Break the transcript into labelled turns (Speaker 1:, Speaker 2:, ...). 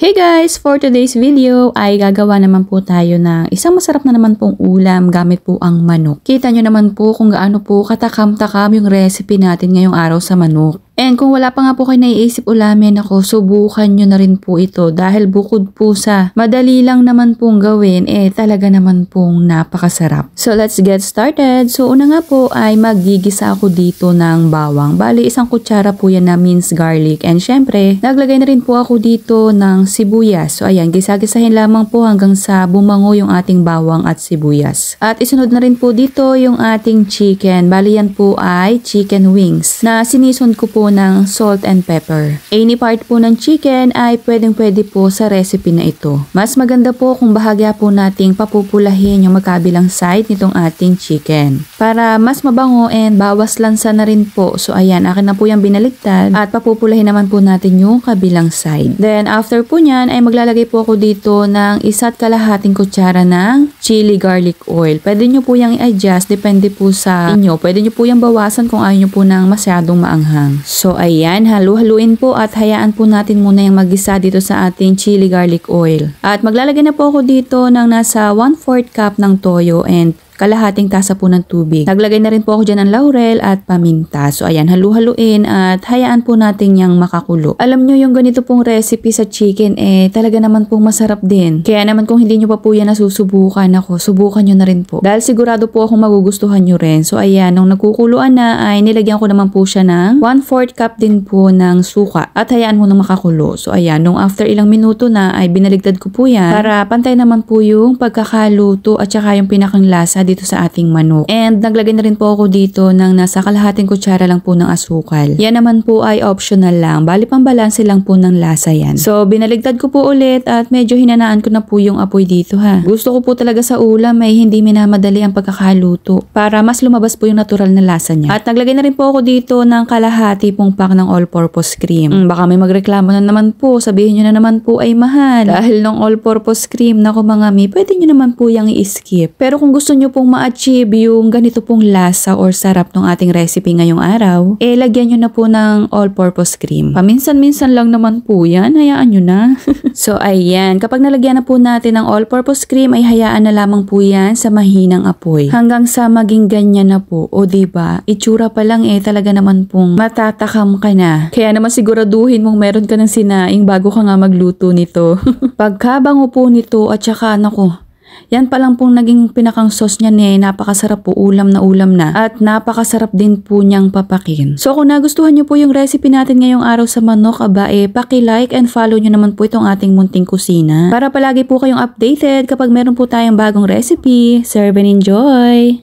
Speaker 1: Hey guys! For today's video ay gagawa naman po tayo ng isang masarap na naman pong ulam gamit po ang manok. Kita nyo naman po kung gaano po katakam-takam yung recipe natin ngayong araw sa manok. And kung wala pa nga po kayo naiisip ulamin ako, subukan nyo na rin po ito dahil bukod po sa madali lang naman pong gawin, talaga naman pong napakasarap. So let's get started. So una nga po ay maggigisa ako dito ng bawang. Bali isang kutsara po yan na minced garlic. And syempre, naglagay na rin po ako dito ng sibuyas. So ayan, gisa-gisahin lamang po hanggang sa bumango yung ating bawang at sibuyas. At isunod na rin po dito yung ating chicken. Bali yan po ay chicken wings na sinison ko po ng salt and pepper. Any part po ng chicken ay pwedeng-pwede po sa recipe na ito. Mas maganda po kung bahagya po nating papupulahin yung magkabilang side nitong ating chicken. Para mas mabango and bawas lansa na rin po. So ayan, akin na po yung binaligtad at papupulahin naman po natin yung kabilang side. Then after po nyan ay maglalagay po ako dito ng 1.5 kutsara ng chili garlic oil. Pwede nyo po yung i-adjust, depende po sa inyo. Pwede nyo po yung bawasan kung ayaw nyo po ng masyadong maanghang. So ayan, halu-haluin po at hayaan po natin muna yung mag-isa dito sa ating chili garlic oil. At maglalagay na po ako dito ng nasa 1/4 cup ng toyo and kalahating tasa po ng tubig. Naglagay na rin po ako dyan ng laurel at paminta. So ayan, halu-haluin at hayaan po natin yang makakulo. Alam nyo yung ganito pong recipe sa chicken talaga naman pong masarap din. Kaya naman kung hindi nyo pa po yan nasusubukan ako, subukan nyo na rin po. Dahil sigurado po akong magugustuhan nyo rin. So ayan, nung nagkukuluan na ay nilagyan ko naman po siya ng 1/4 cup din po ng suka at hayaan mo na makakulo. So ayan, nung after ilang minuto na ay binaligtad ko po yan para pantay naman po yung pagkakaluto at saka yung pinakang lasa dito sa ating manok. And naglagay na rin po ako dito ng nasa kalahating kutsara lang po ng asukal. Yan naman po ay optional lang. Bali pambalanse lang po ng lasa yan. So binaligtad ko po ulit at medyo hinanaan ko na po yung apoy dito ha. Gusto ko po talaga sa ulam ay hindi minamadali ang pagkakaluto para mas lumabas po yung natural na lasa niya. At naglagay na rin po ako dito ng kalahati pong pack ng all-purpose cream. Baka may magreklamo na naman po, sabihin nyo na naman po ay mahal. Dahil ng all-purpose cream, naku mga mi, pwede nyo naman po yung i-skip. Pero kung gusto nyo pong ma-achieve yung ganito pong lasa or sarap ng ating recipe ngayong araw, lagyan nyo na po ng all-purpose cream. Paminsan-minsan lang naman po yan, hayaan nyo na. So ayan, kapag nalagyan na po natin ng all-purpose cream ay hayaan na lamang po yan sa mahinang apoy. Hanggang sa maging ganyan na po. O diba, itsura pa lang talaga naman pong matatakam ka na. Kaya naman siguraduhin mong meron ka ng sinaing bago ka nga magluto nito. Pagkabango po nito at saka nako, yan pa lang pong naging pinakang sauce niya napakasarap po, ulam na at napakasarap din po niyang papakin. So kung nagustuhan niyo po yung recipe natin ngayong araw sa manok, paki-like and follow niyo naman po itong ating munting kusina para palagi po kayong updated kapag meron po tayong bagong recipe. Serve and enjoy!